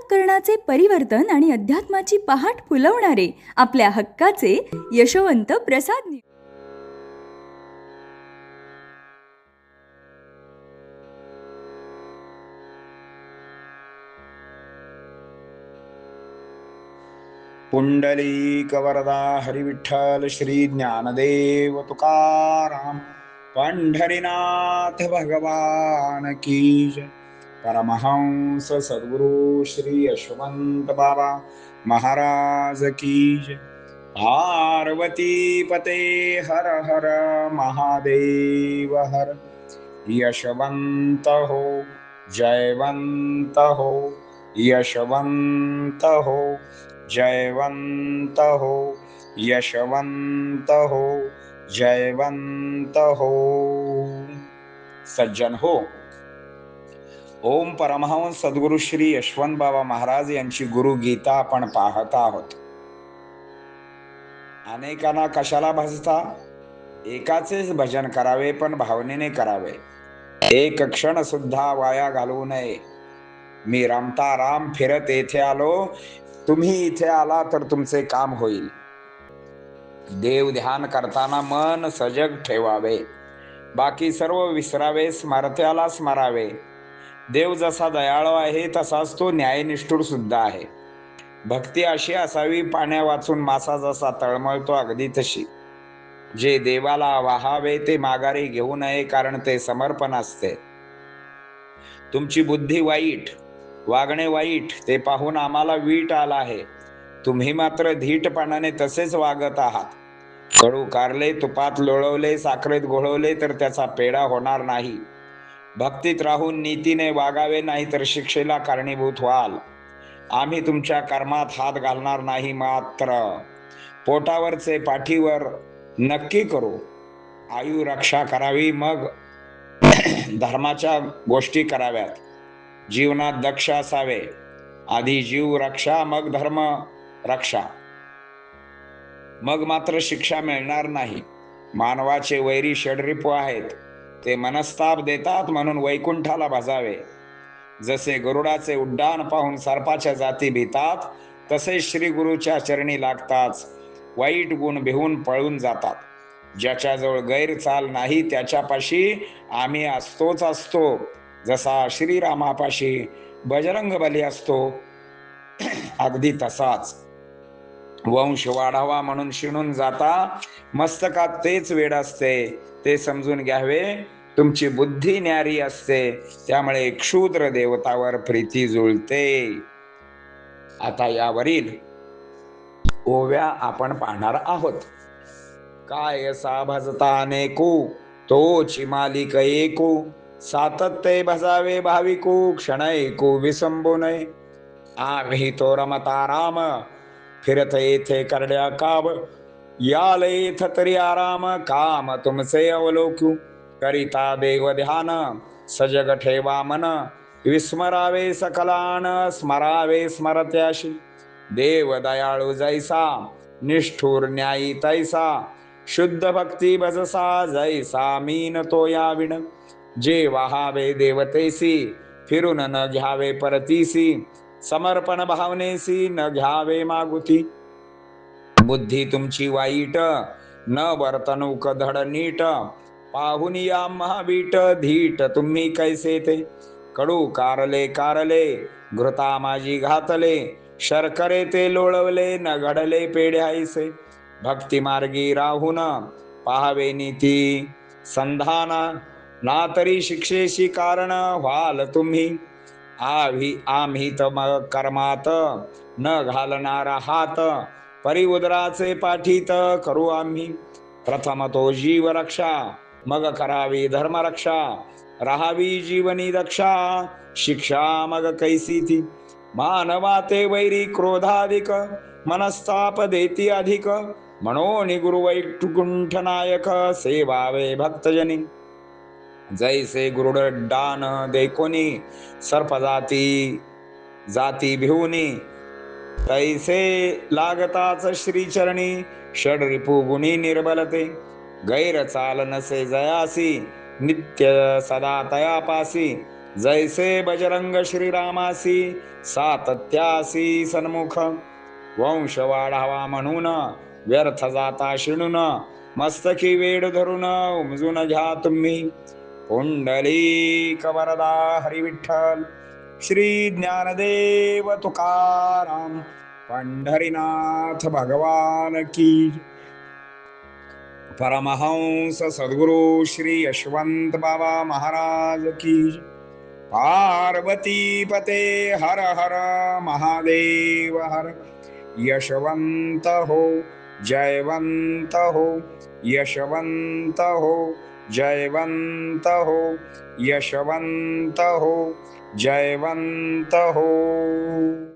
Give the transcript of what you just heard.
अंतःकरणाचे परिवर्तन आणि अध्यात्माची पहाट फुलवणारे आपल्या हक्काचे यशवंत प्रसाद पुंडलिक वरदा हरिविठ्ठल श्री ज्ञानदेव तुकाराम पंढरीनाथ भगवान की जय। परमहंस सद्गुरु श्री यशवंत बाबा महाराज की जय। पार्वती पते हर हर महादेव हर। यशवंत हो जयवंत हो, यशवंत हो जयवंत हो, यशवंत हो जयवंत हो। सज्जन हो, ओम परमहंस सद्गुरु श्री यशवंत बाबा महाराज यांची गुरु गीता आपण पाहत आहोत। अनेकांना कशाला भजता? एकाचेच भजन करावे, पण भावनेने करावे। एक क्षण सुद्धा वाया घालवू नये। मी रामता राम फिरत येथे आलो, तुम्ही इथे आला तर तुमचे काम होईल। देव ध्यान करताना मन सजग ठेवावे, बाकी सर्व विसरावे, स्मरत्याला स्मरावे। देव जसा दयाळू आहे तसाच तो न्यायनिष्ठुर सुद्धा आहे। भक्ती अशी असावी, पाण्या वाचून मासा जसा तळमळतो अगदी तशी। जे देवाला वाहावे ते माघारी घेऊ नये, कारण ते समर्पण असते। तुमची बुद्धी वाईट, वागणे वाईट, ते पाहून आम्हाला वीट आला आहे। तुम्ही मात्र धीटपणाने तसेच वागत आहात। कडू कारले तुपात लोळवले, साखरेत घोळवले तर त्याचा पेढा होणार नाही। भक्तीत राहून नीतीने वागावे, नाही तर शिक्षेला कारणीभूत व्हाल। आम्ही तुमच्या कर्मात हात घालणार नाही, मात्र पोटावरचे पाठीवर नक्की करू। आयु रक्षा करावी, मग धर्माच्या गोष्टी कराव्यात। जीवनात दक्ष असावे, आधी जीव रक्षा मग धर्म रक्षा, मग मात्र शिक्षा मिळणार नाही। मानवाचे वैरी षड्रिपू आहेत, ते मनस्ताप देतात, म्हणून वैकुंठाला भजावे। जसे गरुडाचे उड्डाण पाहून सर्पाच्या जाती भीतात, तसे श्री गुरुच्या चरणी लागताच वाईट गुण भिवून पळून जातात। ज्याच्याजवळ गैरचाल नाही त्याच्यापाशी आम्ही असतोच असतो, जसा श्रीरामापाशी बजरंग बली असतो अगदी तसाच। वंश वाढावा म्हणून शिणून जाता, मस्तकात तेच वेड असते, ते समजून घ्यावे। तुमची बुद्धी न्यारी असते, त्यामुळे क्षुद्र देवतावर प्रीती जुळते। आता यावरील ओव्या आपण पाहणार आहोत। काय सा भजता अनेकू, तोची मालिक एकू, सातत्य भजावे भाविकू, क्षण ऐकू विसंबू नये। आम्ही तो रमता राम, फिरत येथे करड्या काब, याल येथ तरी आराम, काम तुमचे अवलोकू। करिता देव ध्यान, सजग ठेवा मन, विस्मरावे सकलान, स्मरावे स्मरत्याशी। देव दयाळू जैसा, निष्ठुर न्यायी तैसा, शुद्ध भक्ती भजसा, जैसा मीन तो याविण। जे वाहावे देवतेसी, फिरून न घ्यावे परतीसी, समर्पण भावनेसी न घ्यावे मागुती। बुद्धी तुमची वाईट, न वर्तणूक धड नीट, पाहुन या महाबीट, धीट तुम्ही कैसे ते। कडू कारले कारले, घृता माझी घातले, शर्करे ते लोळवले, न घडले पेढ्याईसे। भक्ती मार्गी राहून पाहावे नीती संधाना, ना तरी शिक्षेशी कारण व्हाल तुम्ही। आम्ही तम कर्मात न घालणार हात, परी उदराचे पाठीत करू आम्ही। प्रथम तो जीव रक्षा, मग करावी धर्मरक्षा, राहावी जीवनी दक्षा, शिक्षा मग कैसी ती। मानवा ते वैरी क्रोधाधिक, मनस्ताप देती अधिक, म्हणून गुरु वैकुंठ नायक, सेवावे भक्तजनी। जैसे गुरुडान देखोनी, सर्प जाती भिवनी, तैसे लागताच श्रीचरणी, षड्रिपू गुणी निर्बलते। गैर चाल नसे जयासी, नित्य सदा तयापासी, जैसे बजरंग श्रीरामासी सातत्यासी सन्मुख, वंश वाढावा म्हणून व्यर्थ जाता शिणून, मस्तकी वेड धरून उमजून घ्या तुम्ही. पुंडलिक वरदा हरी विठ्ठल, श्री ज्ञानदेव तुकाराम, पंढरीनाथ भगवान की. परमहंस सद्गुरु श्री यशवंत बाबा महाराज की. पार्वती पते हर हर महादेव हर. यशवंत हो, जयवंत हो, यशवंत हो, जयवंत हो, यशवंत हो, जयवंत हो.